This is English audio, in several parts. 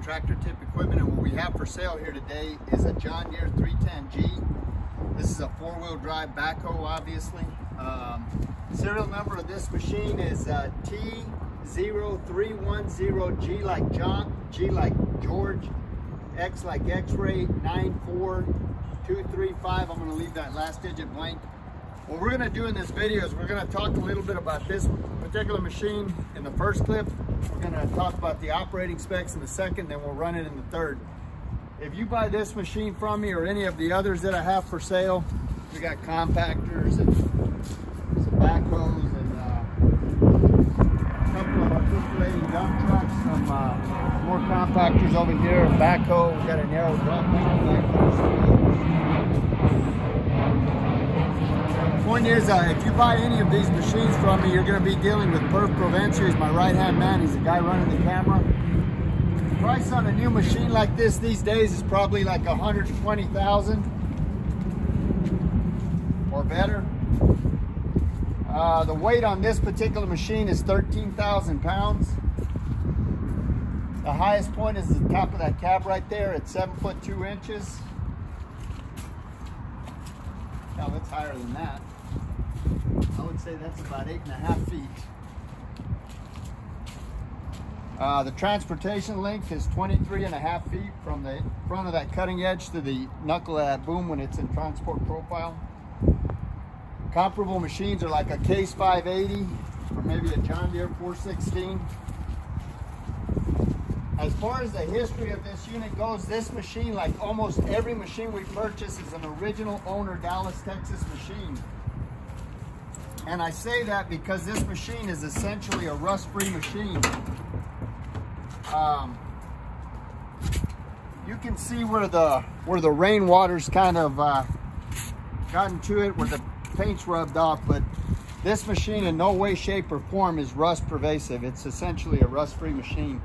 tractor tip equipment, and what we have for sale here today is a John Deere 310G. This is a four-wheel drive backhoe, obviously. Serial number of this machine is T0310, like John, G like George, X like X-ray, 94235. I'm going to leave that last digit blank. What we're going to do in this video is we're going to talk a little bit about this particular machine in the first clip. We're going to talk about the operating specs in the second, then we'll run it in the third. If you buy this machine from me or any of the others that I have for sale, we got compactors and some backhoes and a couple of articulating dump trucks, some more compactors over here, a backhoe. We got a narrow dump backhoe. Point is, if you buy any of these machines from me, you're going to be dealing with Perf Provencher. He's my right-hand man. He's the guy running the camera. The price on a new machine like this these days is probably like $120,000 or better. The weight on this particular machine is 13,000 pounds. The highest point is the top of that cab right there at 7 foot 2 inches. Now it's higher than that. I would say that's about 8.5 feet. The transportation length is 23.5 feet from the front of that cutting edge to the knuckle of that boom when it's in transport profile. Comparable machines are like a Case 580 or maybe a John Deere 416. As far as the history of this unit goes, this machine, like almost every machine we purchase, is an original owner Dallas, Texas machine. And I say that because this machine is essentially a rust-free machine. You can see where the rainwater's kind of gotten to it, where the paint's rubbed off, but this machine in no way, shape, or form is rust pervasive. It's essentially a rust-free machine.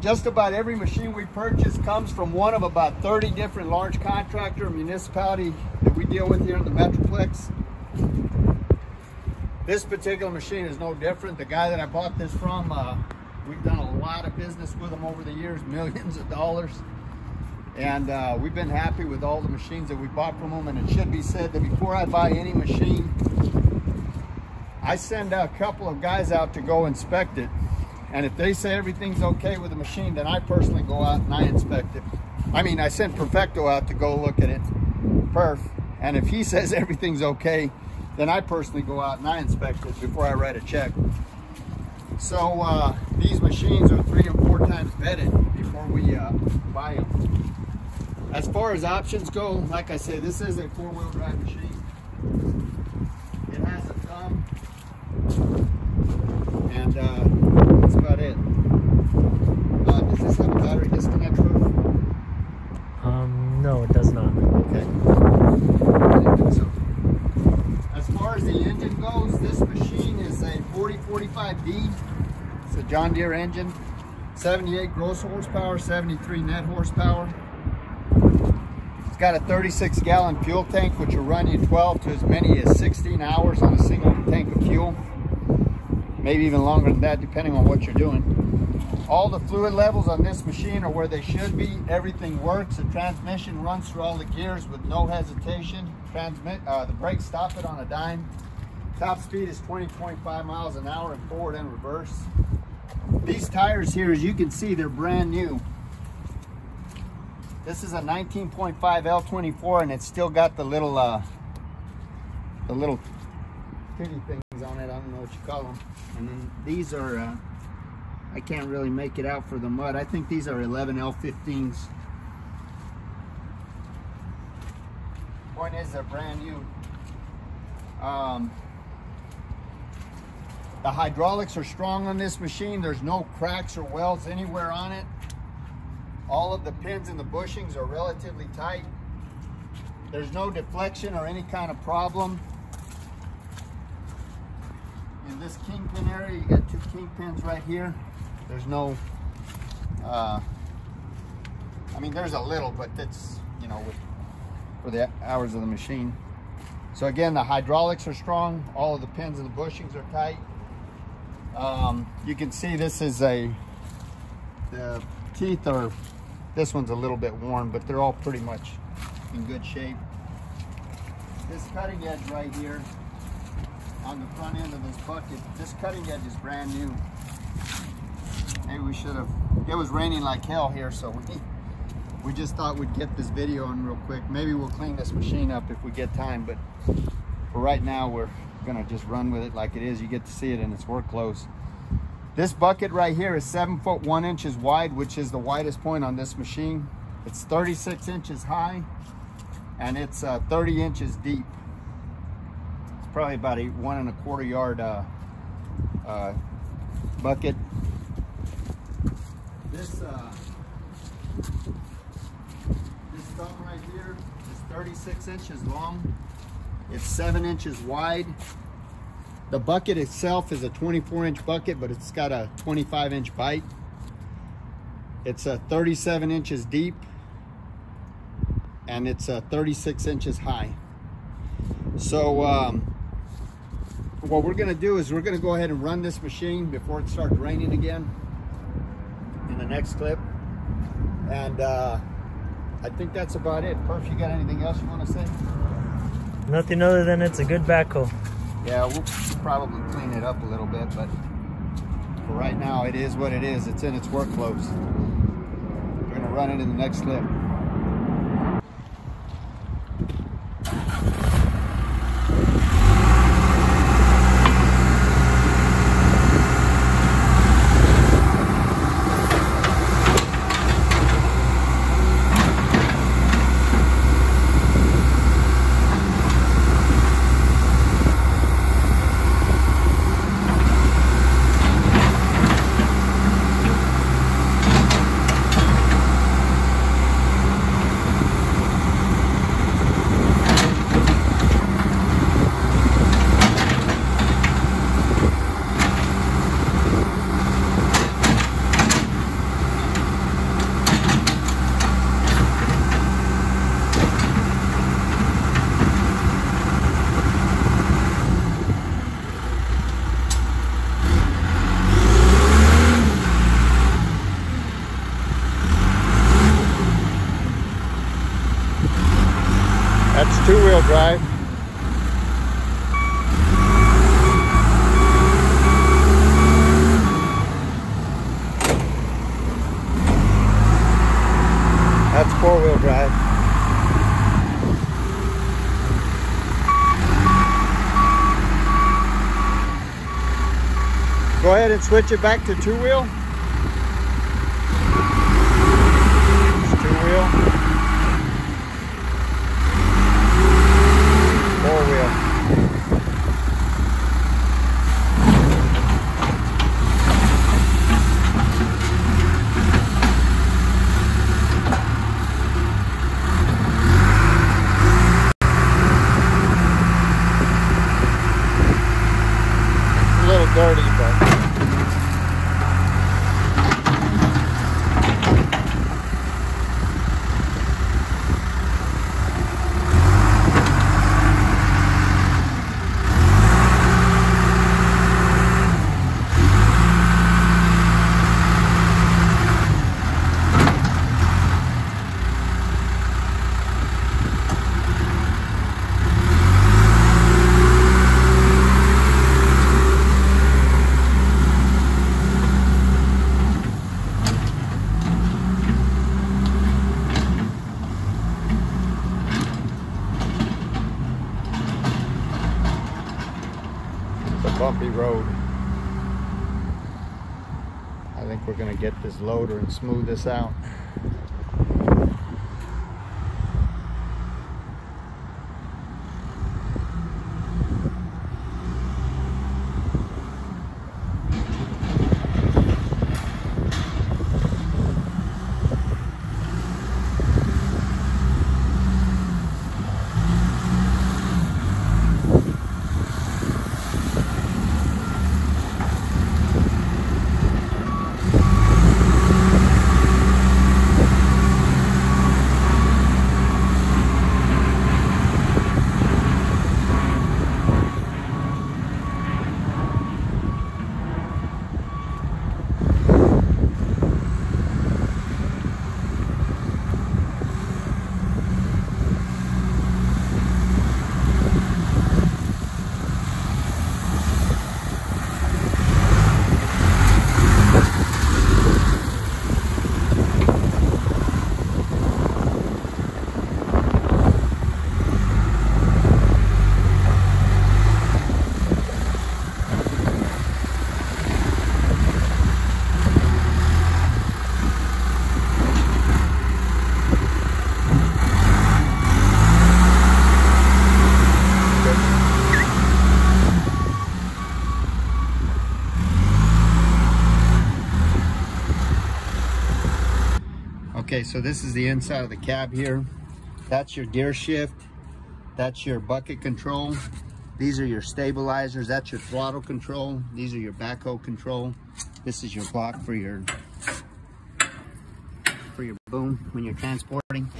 Just about every machine we purchase comes from one of about 30 different large contractor or municipality that we deal with here in the Metroplex. This particular machine is no different. The guy that I bought this from, we've done a lot of business with him over the years, millions of dollars. And we've been happy with all the machines that we bought from him. And it should be said that before I buy any machine, I send a couple of guys out to go inspect it. And if they say everything's okay with the machine, then I personally go out and I inspect it. I mean, I send Perfecto out to go look at it, Perf. And if he says everything's okay, then I personally go out and I inspect it before I write a check. So these machines are 3 or 4 times vetted before we buy them. As far as options go, like I said, this is a 4-wheel drive machine. It has a thumb, and that's about it. Does this have a battery disconnect roof? No, it does not. Okay. I didn't think so. As far as the engine goes, this machine is a 4045D. It's a John Deere engine. 78 gross horsepower, 73 net horsepower. It's got a 36-gallon fuel tank, which will run you 12 to as many as 16 hours on a single tank of fuel. Maybe even longer than that, depending on what you're doing. All the fluid levels on this machine are where they should be. Everything works. The transmission runs through all the gears with no hesitation. The brakes stop it on a dime. Top speed is 20.5 miles an hour in forward and reverse. These tires here, as you can see, they're brand new. This is a 19.5 L24, and it's still got the little titty things on it. I don't know what you call them. And then these are, I can't really make it out for the mud. I think these are 11 L15s. Point is, they're brand new. The hydraulics are strong on this machine. There's no cracks or welds anywhere on it. All of the pins and the bushings are relatively tight. There's no deflection or any kind of problem. In this kingpin area, you got 2 kingpins right here. There's no, I mean, there's a little, but that's, you know, for the hours of the machine. So again, the hydraulics are strong. All of the pins and the bushings are tight. You can see this is the teeth are, this one's a little bit worn, but they're all pretty much in good shape. This cutting edge right here on the front end of this bucket, this cutting edge is brand new. Maybe we should have, it was raining like hell here, so we just thought we'd get this video on real quick. Maybe we'll clean this machine up if we get time, but for right now we're gonna just run with it like it is. You get to see it in its work clothes. This bucket right here is 7 foot 1 inches wide, which is the widest point on this machine. It's 36 inches high and it's 30 inches deep. It's probably about a 1 1/4 yard bucket. This thumb right here is 36 inches long. It's 7 inches wide. The bucket itself is a 24-inch bucket, but it's got a 25-inch bite. It's 37 inches deep, and it's 36 inches high. So what we're gonna do is we're gonna go ahead and run this machine before it starts raining again in the next clip. And I think that's about it. Perf, you got anything else you wanna say? Nothing other than it's a good backhoe. Yeah, we'll probably clean it up a little bit, but for right now, it is what it is. It's in its work clothes. We're gonna run it in the next clip. That's 2-wheel drive. That's 4-wheel drive. Go ahead and switch it back to 2-wheel. It's 2-wheel. 4-wheel. A little dirty, but bumpy road. I think we're going to get this loader and smooth this out. Okay, so this is the inside of the cab here. That's your gear shift. That's your bucket control. These are your stabilizers. That's your throttle control. These are your backhoe control. This is your block for your boom when you're transporting.